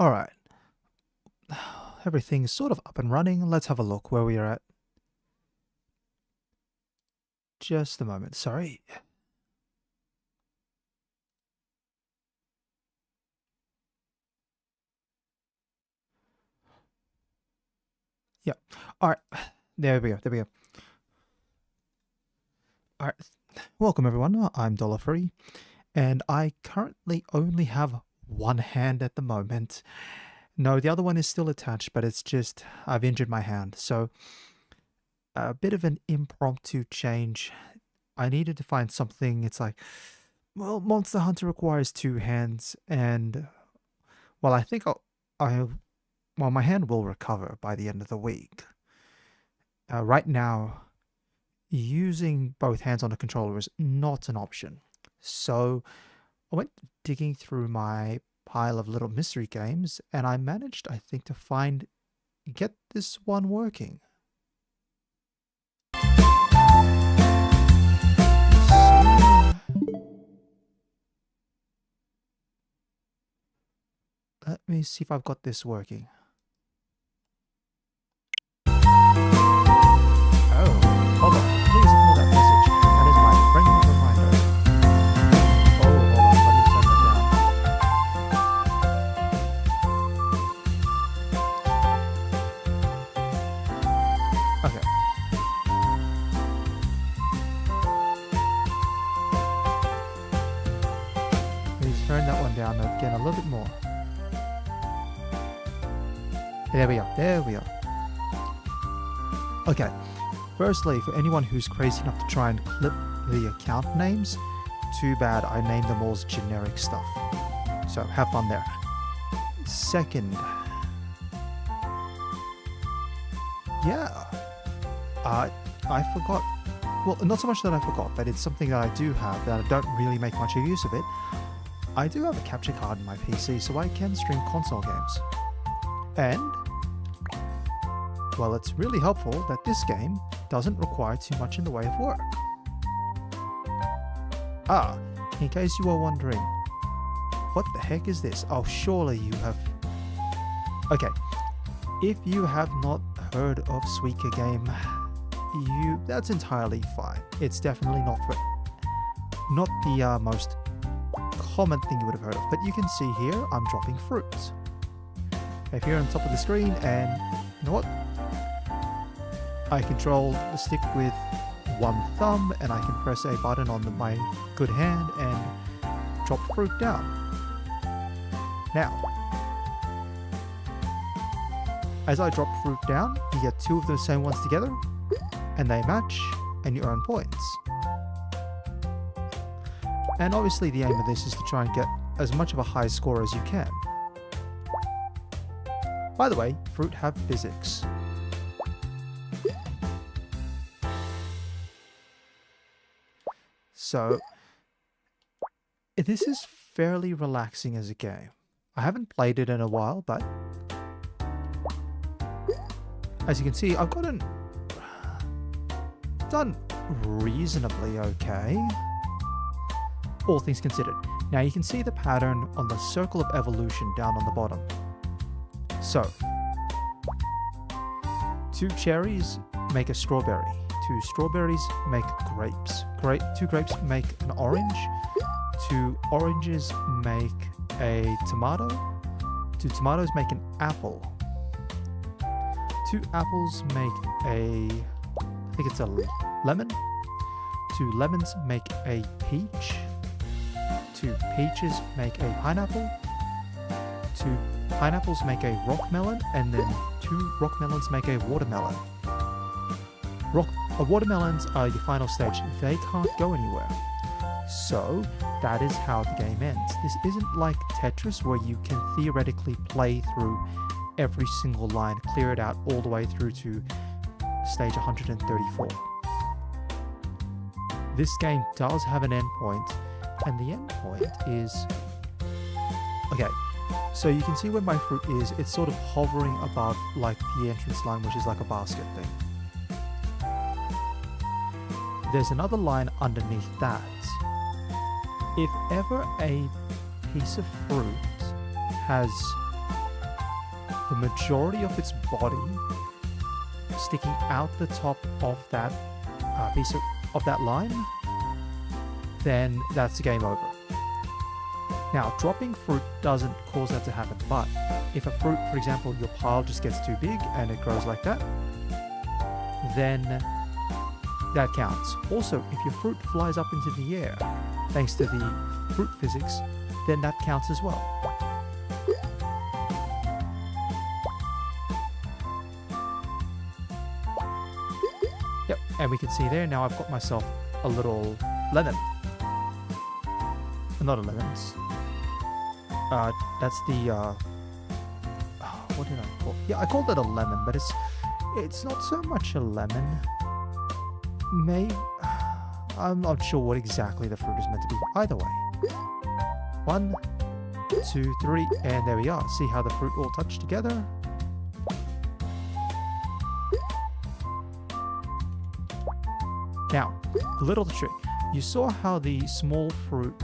All right. Everything's sort of up and running. Let's have a look where we are at. Just a moment. Sorry. Yep. All right. There we go. There we go. All right. Welcome, everyone. I'm Dollar Free, and I currently only have one hand at the moment. No, the other one is still attached, but it's just I've injured my hand. So a bit of an impromptu change. I needed to find something. It's like, well, Monster Hunter requires two hands, and well, I think well, my hand will recover by the end of the week. Right now, using both hands on a controller is not an option. So I went digging through my pile of little mystery games, and I managed, I think, to get this one working. Let me see if I've got this working. Oh, hold on. Please ignore that message. That is my friendly reminder. Oh, hold on. Let me turn that down. Okay. Please turn that one down again a little bit more. There we are. There we are. Okay. Firstly, for anyone who's crazy enough to try and clip the account names, too bad I named them all as generic stuff. So have fun there. Second, yeah, I forgot. Well, not so much that I forgot, but it's something that I do have that I don't really make much of use of it. I do have a capture card in my PC, so I can stream console games. And well, it's really helpful that this game doesn't require too much in the way of work. Ah, in case you are wondering, what the heck is this? Oh, surely you have... Okay, if you have not heard of Suika Game, that's entirely fine. It's definitely not the most common thing you would have heard of, but you can see here I'm dropping fruits. If you're on top of the screen, and you know what? I control the stick with one thumb, and I can press a button on my good hand and drop fruit down. Now, as I drop fruit down, you get two of the same ones together, and they match, and you earn points. And obviously the aim of this is to try and get as much of a high score as you can. By the way, fruit have physics. So, this is fairly relaxing as a game. I haven't played it in a while, but as you can see, I've done reasonably okay, all things considered. Now you can see the pattern on the circle of evolution down on the bottom. So, 2 cherries make a strawberry. 2 strawberries make grapes. 2 grapes make an orange. 2 oranges make a tomato. 2 tomatoes make an apple. 2 apples make I think it's a lemon. 2 lemons make a peach. 2 peaches make a pineapple. 2 pineapples make a rock melon, and then 2 rock melons make a watermelon. Watermelons are your final stage. They can't go anywhere. So that is how the game ends. This isn't like Tetris where you can theoretically play through every single line, clear it out all the way through to stage 134. This game does have an endpoint, and the endpoint is... Okay, so you can see where my fruit is. It's sort of hovering above like the entrance line, which is like a basket thing. There's another line underneath that. If ever a piece of fruit has the majority of its body sticking out the top of that piece of that line, then that's game over. Now, dropping fruit doesn't cause that to happen, but if a fruit, for example, your pile just gets too big and it grows like that, then that counts. Also, if your fruit flies up into the air, thanks to the fruit physics, then that counts as well. Yep, and we can see there now I've got myself a little lemon. Not a lemon. That's the what did I call? Yeah, I called it a lemon, but it's not so much a lemon. I'm not sure what exactly the fruit is meant to be. Either way. 1, 2, 3, and there we are. See how the fruit all touch together? Now, a little trick. You saw how the small fruit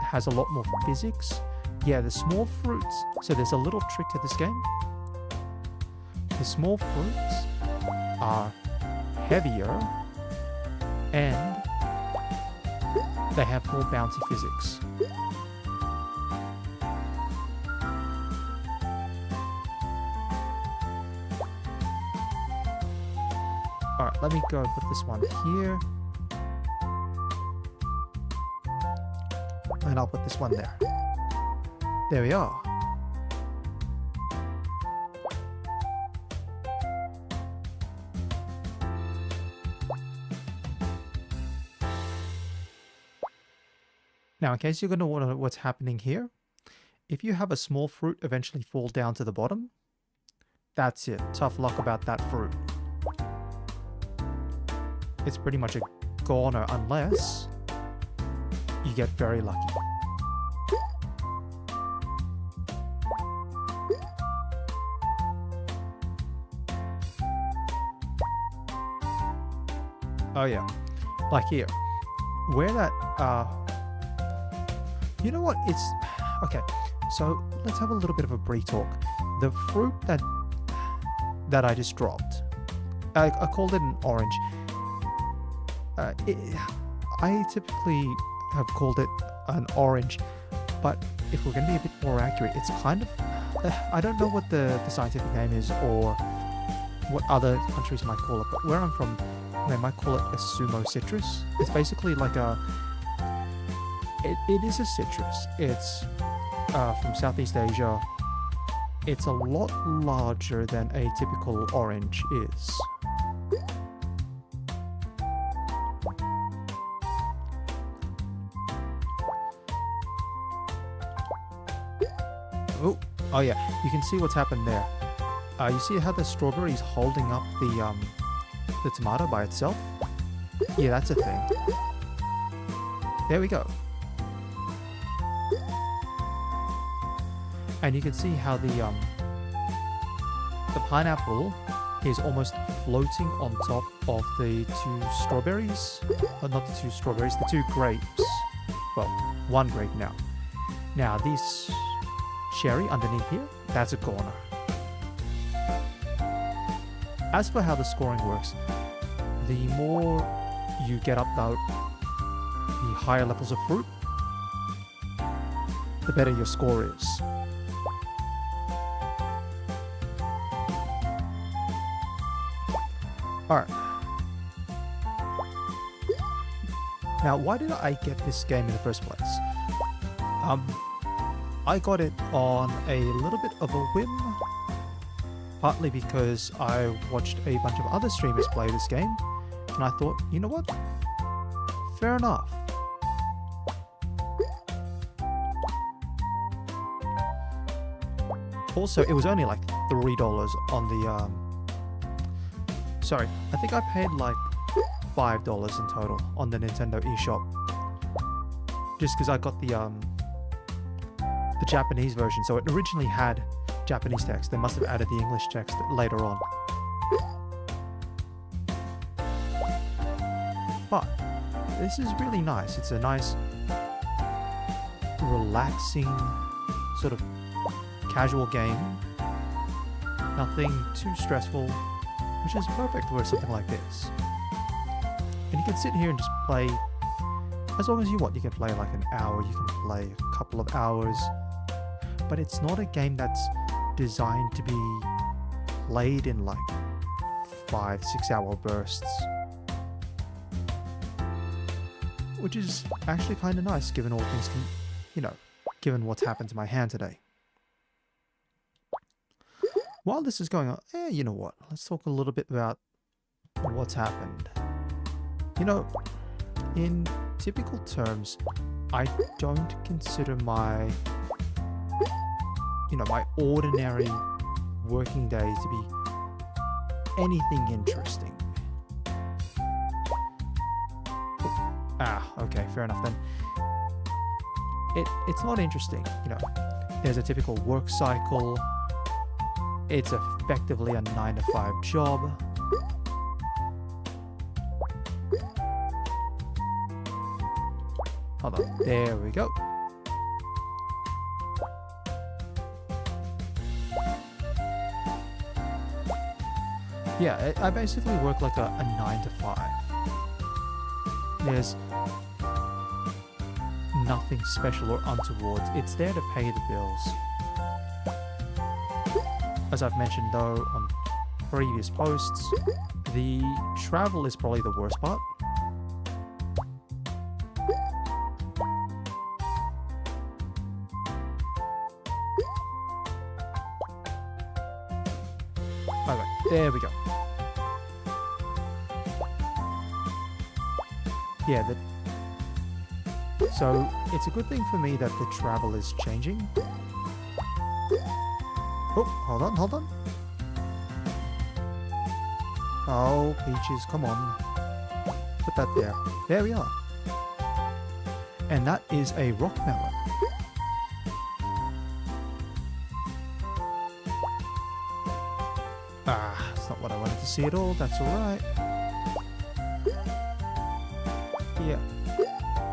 has a lot more physics? Yeah, the small fruits. So there's a little trick to this game. The small fruits are heavier and they have more bouncy physics. Alright, let me go put this one here. And I'll put this one there. There we are. Now, in case you're going to wonder what's happening here, if you have a small fruit eventually fall down to the bottom, that's it. Tough luck about that fruit. It's pretty much a goner unless you get very lucky. Oh yeah, like here, where that, you know what, it's, okay, so let's have a little bit of a brief talk. The fruit that I just dropped, I called it an orange. I typically have called it an orange, but if we're going to be a bit more accurate, it's kind of, I don't know what the scientific name is or what other countries might call it, but where I'm from, they might call it a sumo citrus. It's basically like it is a citrus. It's from Southeast Asia. It's a lot larger than a typical orange is. Oh yeah, you can see what's happened there. You see how the strawberry is holding up the tomato by itself? Yeah, that's a thing. There we go. And you can see how the pineapple is almost floating on top of the two strawberries. Not the two strawberries, the two grapes. Well, one grape now. Now this cherry underneath here, that's a corner. As for how the scoring works, the more you get up the higher levels of fruit, the better your score is. Alright. Now, why did I get this game in the first place? I got it on a little bit of a whim, partly because I watched a bunch of other streamers play this game, and I thought, you know what? Fair enough. Also, it was only like $3 on the, sorry, I think I paid like $5 in total on the Nintendo eShop. Just because I got the Japanese version, so it originally had Japanese text. They must have added the English text later on. But this is really nice. It's a nice, relaxing, sort of casual game Nothing too stressful, which is perfect for something like this. And you can sit here and just play as long as you want. You can play like an hour, you can play a couple of hours, but it's not a game that's designed to be played in like 5-6 hour bursts, which is actually kind of nice given all things given what's happened to my hand today. While this is going on, you know what, let's talk a little bit about what's happened. In typical terms, I don't consider my ordinary working day to be anything interesting. Okay, fair enough then. It's not interesting, There's a typical work cycle. It's effectively a 9-to-5 job. Hold on, there we go. Yeah, I basically work like a 9-to-5. There's nothing special or untoward. It's there to pay the bills. As I've mentioned though on previous posts, the travel is probably the worst part. Okay, there we go. Yeah, so it's a good thing for me that the travel is changing. Oh, hold on. Oh, Peaches, come on. Put that there. There we are. And that is a rock melon. That's not what I wanted to see at all. That's alright.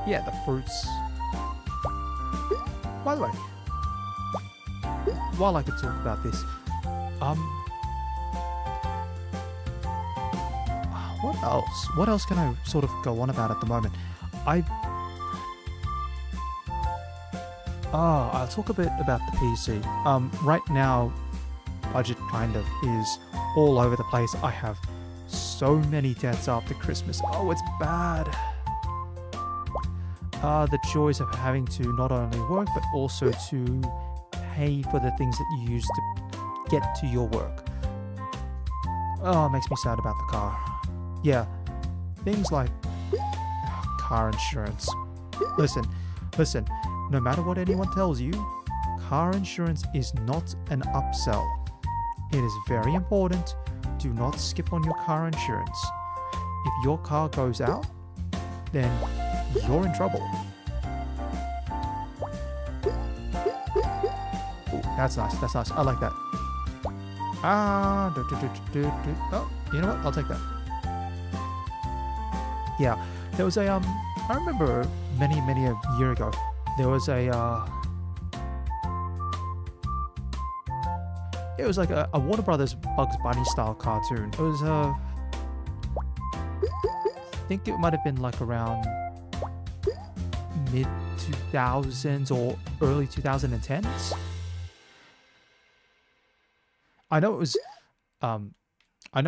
Yeah, the fruits. By the way, while I could talk about this, what else? What else can I sort of go on about at the moment? I'll talk a bit about the PC. Right now, budget kind of is all over the place. I have so many debts after Christmas. Oh, it's bad. The joys of having to not only work, but also to pay for the things that you use to get to your work. Oh, it makes me sad about the car. Yeah, things like car insurance. Listen, no matter what anyone tells you, car insurance is not an upsell. It is very important. Do not skip on your car insurance. If your car goes out, then you're in trouble. Ooh, that's nice. I like that. Oh, you know what? I'll take that. Yeah, there was a I remember many a year ago, there was a it was like a Warner Brothers Bugs Bunny style cartoon. It was I think it might have been like around mid 2000s or early 2010s. I know it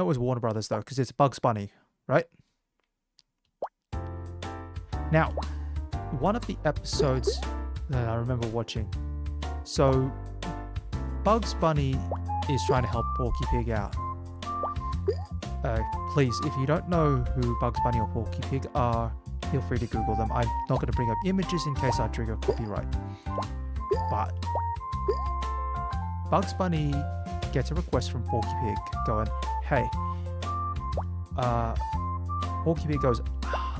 was Warner Brothers though, because it's Bugs Bunny, right? Now, one of the episodes that I remember watching, so Bugs Bunny is trying to help Porky Pig out. Please, if you don't know who Bugs Bunny or Porky Pig are, feel free to Google them. I'm not going to bring up images in case I trigger copyright. But Bugs Bunny gets a request from Porky Pig going, hey, Porky Pig goes,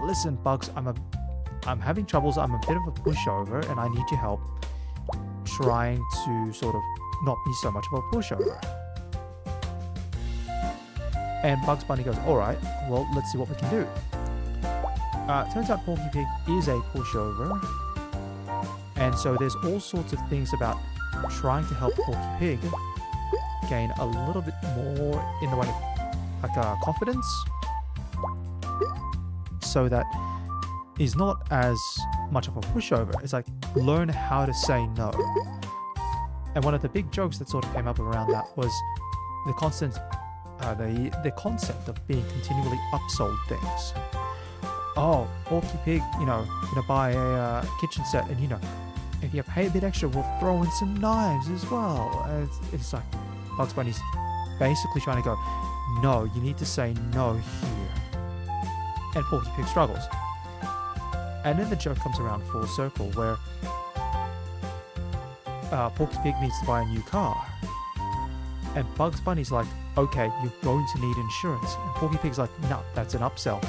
listen, Bugs, I'm having troubles. I'm a bit of a pushover and I need your help trying to sort of not be so much of a pushover. And Bugs Bunny goes, alright, well, let's see what we can do. Turns out Porky Pig is a pushover. And so there's all sorts of things about trying to help Porky Pig gain a little bit more in the way of like confidence, so that he's not as much of a pushover. It's like learn how to say no. And one of the big jokes that sort of came up around that was the constant, the concept of being continually upsold things. Oh, Porky Pig, gonna buy a kitchen set, and if you pay a bit extra, we'll throw in some knives as well. And it's like Bugs Bunny's basically trying to go, no, you need to say no here. And Porky Pig struggles. And then the joke comes around full circle where Porky Pig needs to buy a new car. And Bugs Bunny's like, okay, you're going to need insurance. And Porky Pig's like, no, that's an upsell.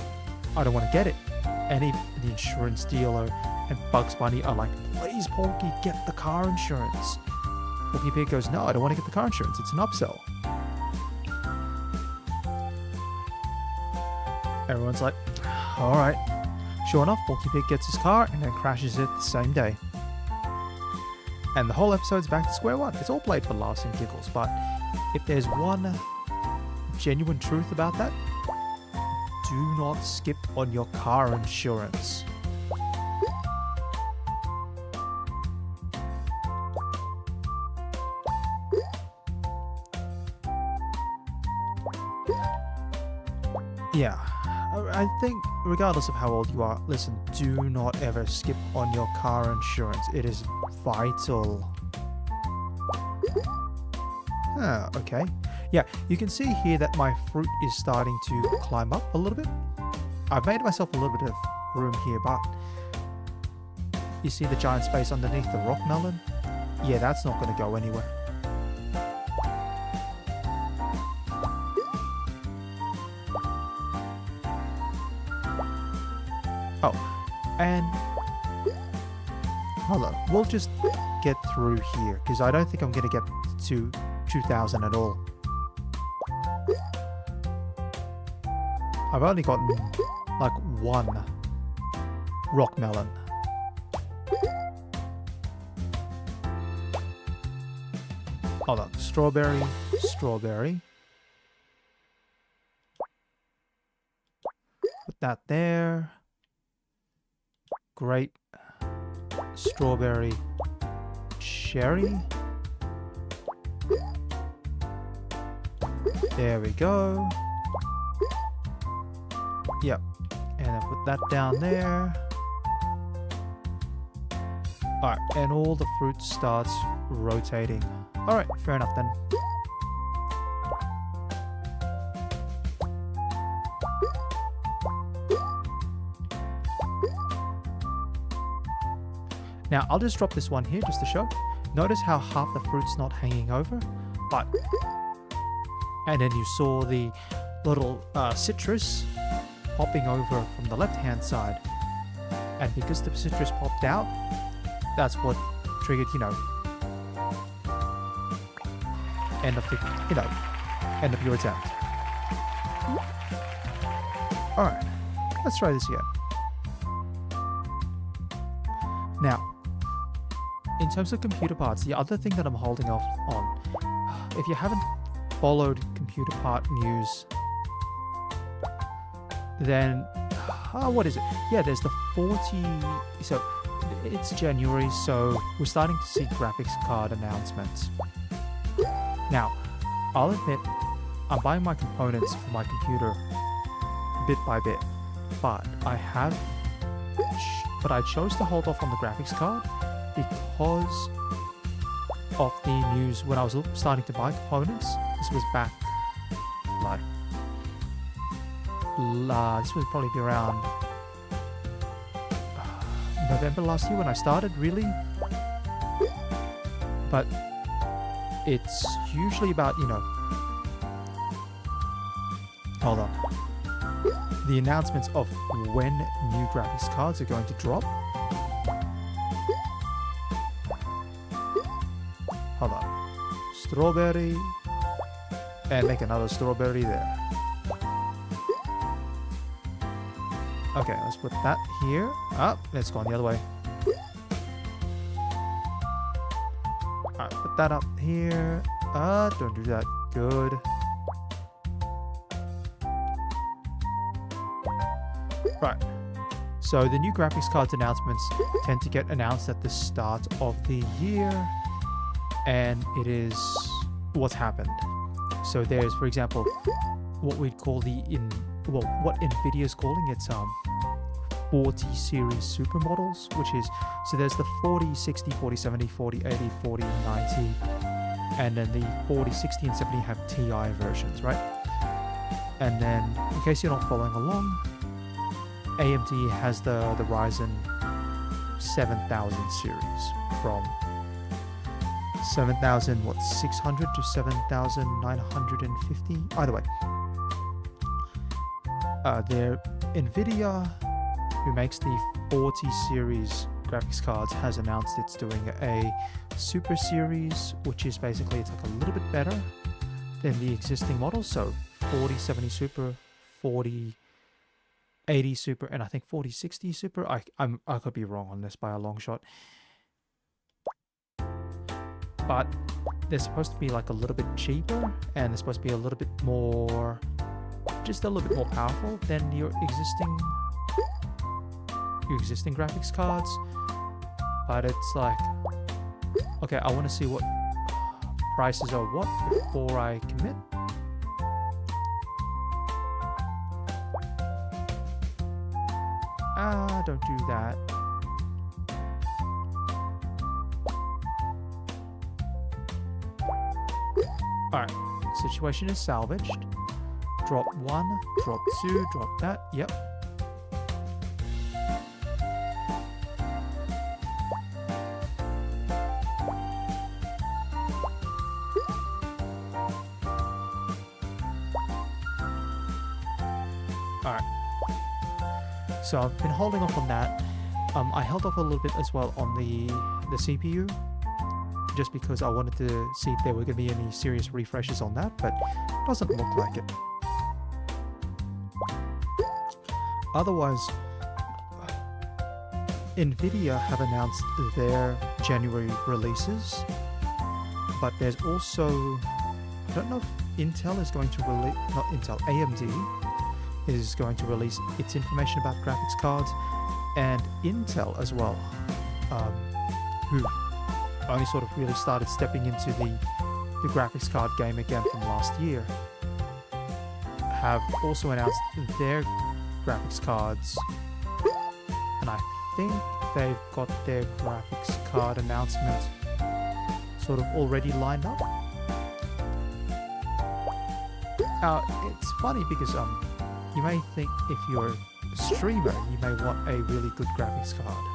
I don't want to get it. And even the insurance dealer and Bugs Bunny are like, please, Porky, get the car insurance. Porky Pig goes, no, I don't want to get the car insurance. It's an upsell. Everyone's like, all right. Sure enough, Porky Pig gets his car and then crashes it the same day. And the whole episode's back to square one. It's all played for laughs and giggles, but if there's one genuine truth about that, do not skip on your car insurance. Yeah, I think regardless of how old you are, listen, do not ever skip on your car insurance. It is vital. Okay. Yeah, you can see here that my fruit is starting to climb up a little bit. I've made myself a little bit of room here, but you see the giant space underneath the rock melon? Yeah, that's not going to go anywhere. Oh, and hold on, we'll just get through here because I don't think I'm going to get to 2000 at all. I've only gotten like one rock melon. Hold on, strawberry, strawberry. Put that there. Grape, strawberry, cherry. There we go. Yep. And then put that down there. Alright, and all the fruit starts rotating. Alright, fair enough then. Now, I'll just drop this one here just to show. Notice how half the fruit's not hanging over, but... And then you saw the little citrus popping over from the left-hand side. And because the citrus popped out, that's what triggered, end of your attempt. Alright, let's try this again. Now, in terms of computer parts, the other thing that I'm holding off on, if you haven't followed computer part news, then what is it? Yeah, there's the 40. So it's January, so we're starting to see graphics card announcements. Now, I'll admit, I'm buying my components for my computer bit by bit, but I chose to hold off on the graphics card because of the news when I was starting to buy components. This was back like this would probably be around November last year when I started, really. But it's usually about, hold on, the announcements of when new graphics cards are going to drop. Hold on, strawberry, and make another strawberry there. Okay, let's put that here. Let's go on the other way. Alright, put that up here. Don't do that good. Right. So the new graphics cards announcements tend to get announced at the start of the year, and it is what's happened. So there's, for example, what we'd call what Nvidia's calling its 40 series super models, which is, so there's the 40, 60, 40, 70, 40, 80, 40, 90, and then the 40, 60, and 70 have Ti versions, right? And then, in case you're not following along, AMD has the Ryzen 7000 series from 7600 to 7950. Either way, their Nvidia, who makes the 40 series graphics cards, has announced it's doing a Super Series, which is basically, it's like a little bit better than the existing models. So 40, 70 Super, 40, 80 Super, and I think 40, 60 Super. I could be wrong on this by a long shot. But they're supposed to be like a little bit cheaper, and they're supposed to be a little bit more, just a little bit more powerful than your existing graphics cards. But it's like, okay, I want to see what prices are what before I commit. Don't do that. Alright, situation is salvaged. Drop 1, drop 2, drop that. Yep. Alright. So I've been holding off on that. I held off a little bit as well on the CPU, just because I wanted to see if there were going to be any serious refreshes on that, but it doesn't look like it. Otherwise, Nvidia have announced their January releases, but there's also, I don't know if Intel is going to release, not Intel, AMD is going to release its information about graphics cards, and Intel as well, who only sort of really started stepping into the graphics card game again from last year, have also announced their graphics cards, and I think they've got their graphics card announcement sort of already lined up. It's funny because you may think if you're a streamer, you may want a really good graphics card.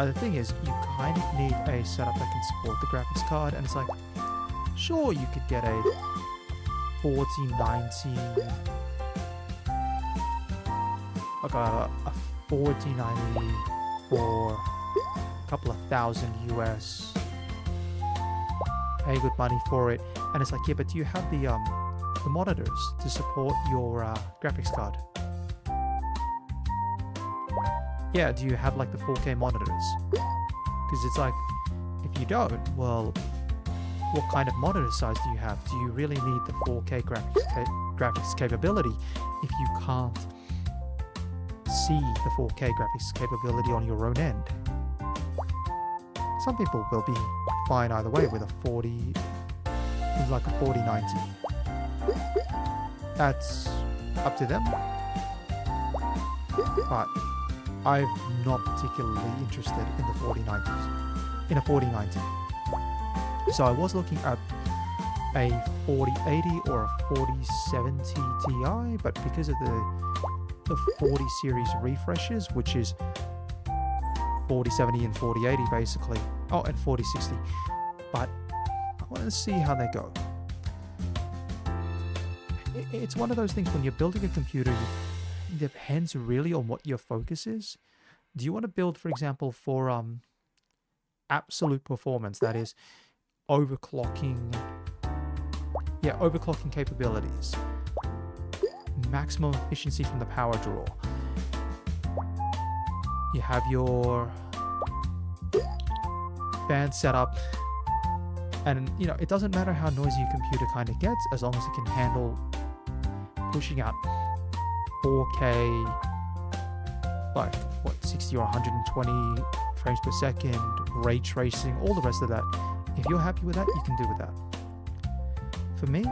The thing is, you kind of need a setup that can support the graphics card, and it's like, sure, you could get a 4090, like a 4090 for a couple of $1,000 US, pay good money for it, and it's like, yeah, but do you have the monitors to support your graphics card? Yeah, do you have like the 4K monitors? Because it's like, if you don't, well, what kind of monitor size do you have? Do you really need the 4K graphics capability if you can't see the 4K graphics capability on your own end? Some people will be fine either way with a 4090. That's up to them. But I'm not particularly interested in the 4090. So I was looking at a 4080 or a 4070 Ti, but because of the 40 series refreshes, which is 4070 and 4080 basically, oh, and 4060, but I want to see how they go. It's one of those things when you're building a computer, it depends really on what your focus is. Do you want to build, for example, for absolute performance, that is overclocking capabilities, maximum efficiency from the power draw? You have your fan setup And, you know, it doesn't matter how noisy your computer kind of gets as long as it can handle pushing out 4K, like, what, 60 or 120 frames per second, ray tracing, all the rest of that. If you're happy with that, you can do with that. For me,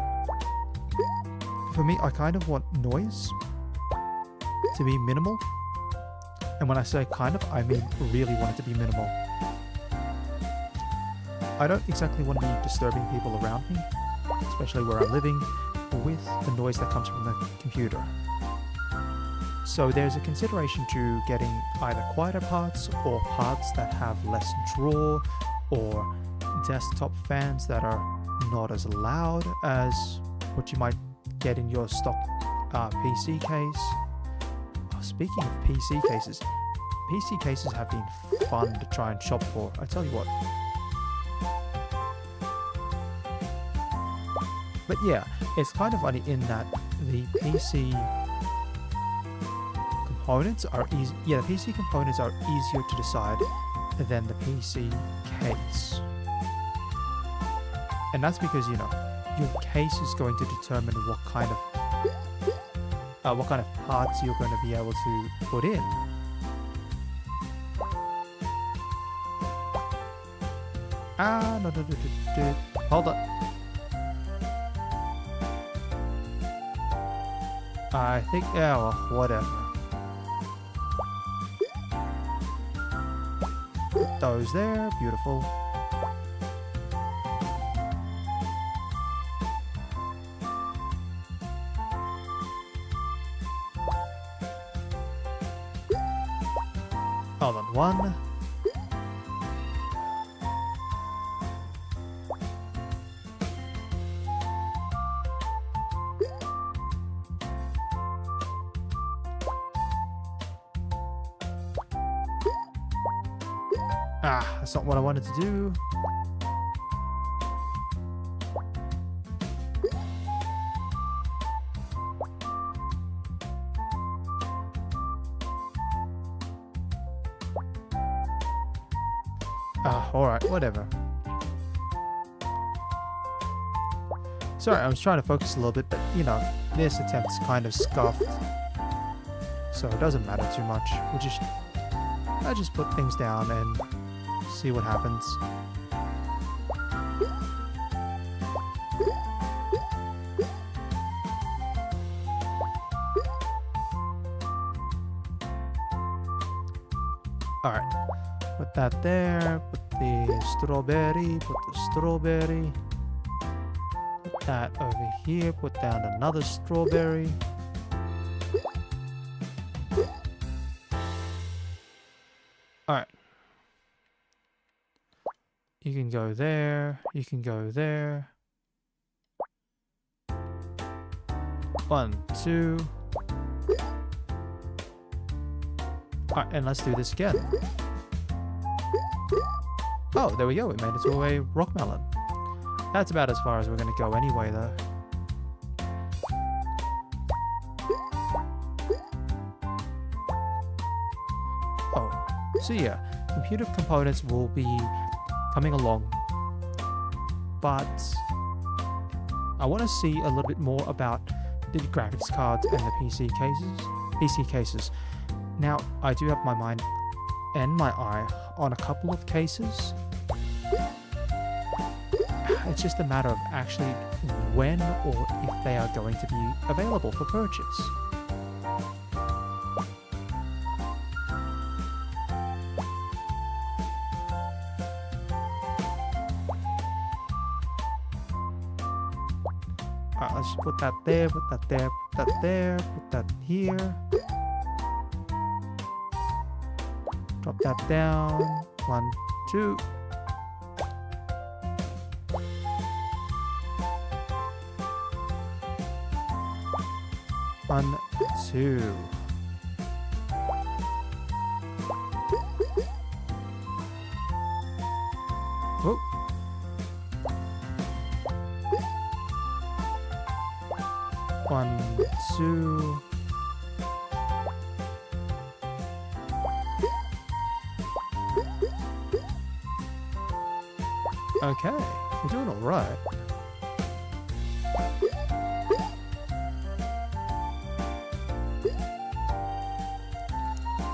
I kind of want noise to be minimal. And when I say kind of, I mean really want it to be minimal. I don't exactly want to be disturbing people around me, especially where I'm living, with the noise that comes from the computer. So there's a consideration to getting either quieter parts or parts that have less draw, or desktop fans that are not as loud as what you might get in your stock PC case. Oh, speaking of PC cases have been fun to try and shop for. I tell you what. But yeah, it's kind of funny in that the PC components are easy. Yeah, the PC components are easier to decide than the PC case. And that's because, you know, your case is going to determine what kind of parts you're going to be able to put in. No. Hold on. I think, yeah, well, whatever. Put those there, beautiful. Hold on, one. That's not what I wanted to do. Alright, whatever. Sorry, I was trying to focus a little bit, but, you know, this attempt's kind of scuffed. So it doesn't matter too much. I just put things down and see what happens. Alright, put that there, put the strawberry, put that over here, put down another strawberry. Alright. You can go there, you can go there. 1, 2. Alright, and let's do this again. Oh, there we go, we made it to a rock melon. That's about as far as we're going to go anyway, though. Oh, so yeah, computer components will be coming along, but I want to see a little bit more about the graphics cards and the PC cases. Now, I do have my mind and my eye on a couple of cases. It's just a matter of actually when or if they are going to be available for purchase. Alright, let's put that there, put that there, put that there, put that here. Drop that down. 1, 2. One, two. Whoa. One, two. Okay. You're doing alright.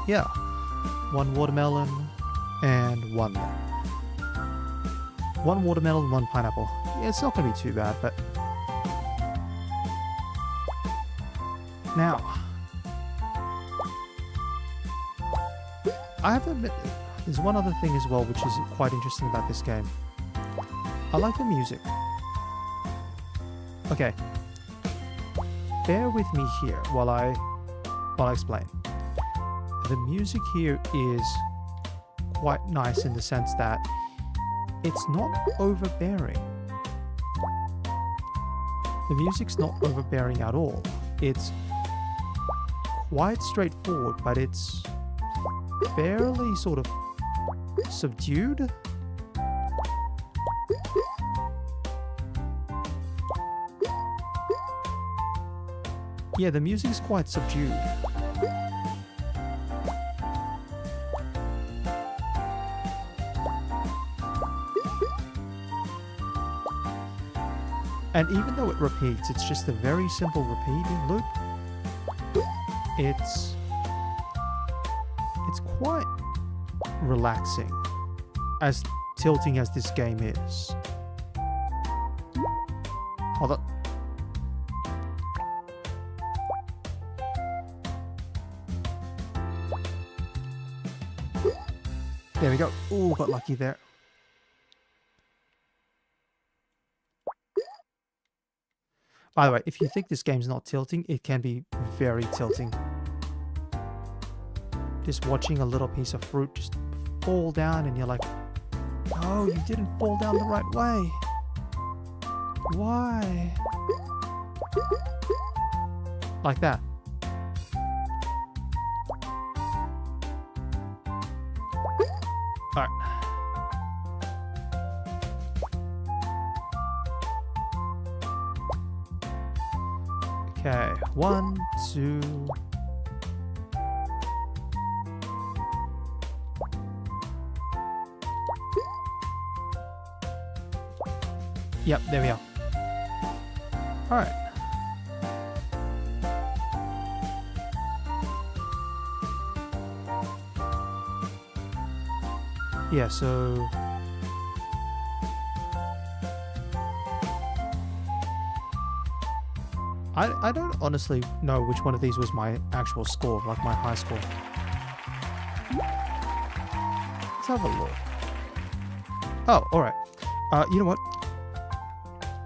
Yeah. One watermelon and one watermelon, one pineapple. Yeah, it's not going to be too bad, but... Now... I have to admit, there's one other thing as well which is quite interesting about this game. I like the music. Okay. Bear with me here while I explain. The music here is quite nice in the sense that it's not overbearing. The music's not overbearing at all. It's quite straightforward, but it's fairly sort of subdued. Yeah, the music's quite subdued. And even though it repeats, it's just a very simple repeating loop. It's quite relaxing, as tilting as this game is. Hold on. There we go. Ooh, got lucky there. By the way, if you think this game's not tilting, it can be very tilting. Just watching a little piece of fruit just fall down and you're like, oh, you didn't fall down the right way. Why? Like that. Alright. Okay, 1, 2... Yep, there we are. Alright. Yeah, so... I don't honestly know which one of these was my actual score, like my high score. Let's have a look. Oh, alright. You know what?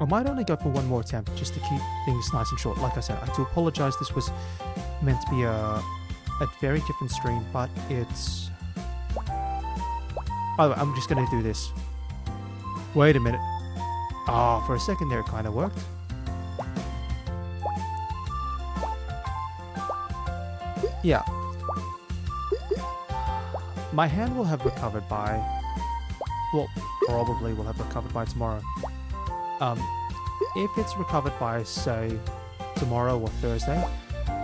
I might only go for one more attempt, just to keep things nice and short. Like I said, I do apologize, this was meant to be a very different stream, but it's... By the way, I'm just going to do this. Wait a minute. Ah, for a second there it kind of worked. Yeah. My hand will have recovered by... Well, probably will have recovered by tomorrow. If it's recovered by, say, tomorrow or Thursday,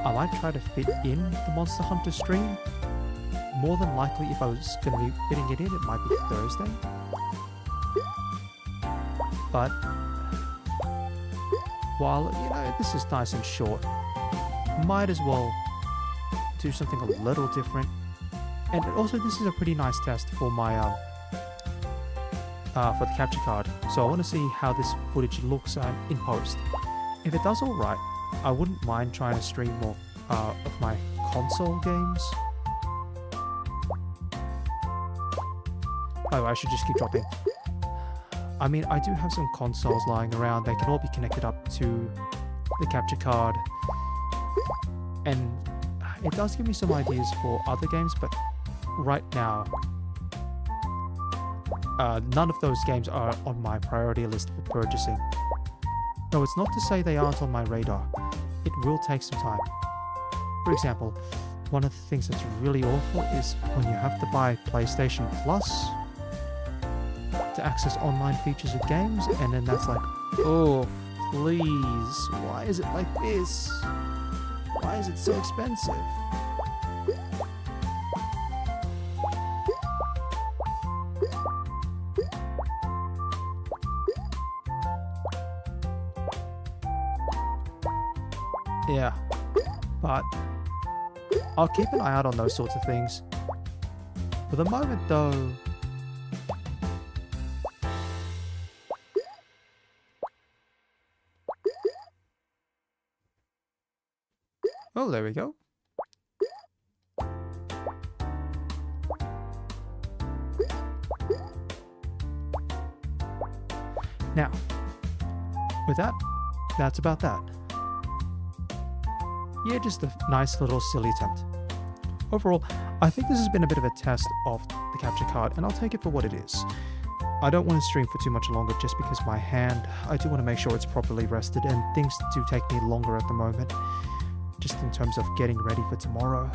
I might try to fit in the Monster Hunter stream. More than likely, if I was going to be fitting it in, it might be Thursday. But, while, you know, this is nice and short, might as well do something a little different. And also, this is a pretty nice test for my, for the capture card. So I want to see how this footage looks in post. If it does alright, I wouldn't mind trying to stream more of my console games. Oh, I should just keep dropping. I mean, I do have some consoles lying around. They can all be connected up to the capture card. And it does give me some ideas for other games, but right now, none of those games are on my priority list for purchasing. No, it's not to say they aren't on my radar. It will take some time. For example, one of the things that's really awful is when you have to buy PlayStation Plus to access online features of games, and then that's like, oh, please, why is it like this? Why is it so expensive? Yeah, but I'll keep an eye out on those sorts of things. For the moment, though, oh, there we go. Now, with that, that's about that. Yeah, just a nice little silly attempt. Overall, I think this has been a bit of a test of the capture card, and I'll take it for what it is. I don't want to stream for too much longer just because my hand, I do want to make sure it's properly rested, and things do take me longer at the moment, just in terms of getting ready for tomorrow.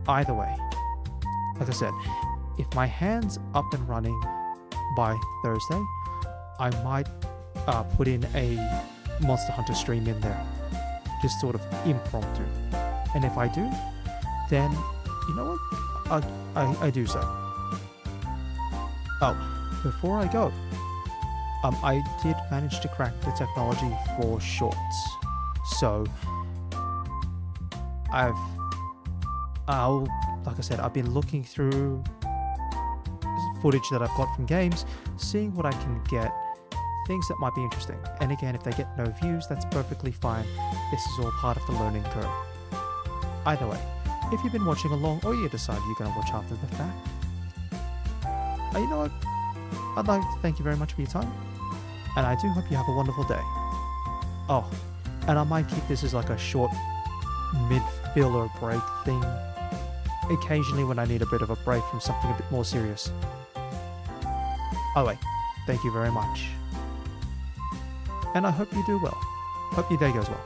Either way, like I said, if my hand's up and running by Thursday, I might put in a Monster Hunter stream in there, just sort of impromptu. And if I do, then you know what? I do so. Oh, before I go, I did manage to crack the technology for shorts. So like I said, I've been looking through footage that I've got from games, seeing what I can get, things that might be interesting. And again, if they get no views, that's perfectly fine. This is all part of the learning curve. Either way, if you've been watching along or you decide you're going to watch after the fact, you know what? I'd like to thank you very much for your time, and I do hope you have a wonderful day. Oh, and I might keep this as like a short mid-filler break thing, occasionally when I need a bit of a break from something a bit more serious. Oh wait, thank you very much. And I hope you do well. Hope your day goes well.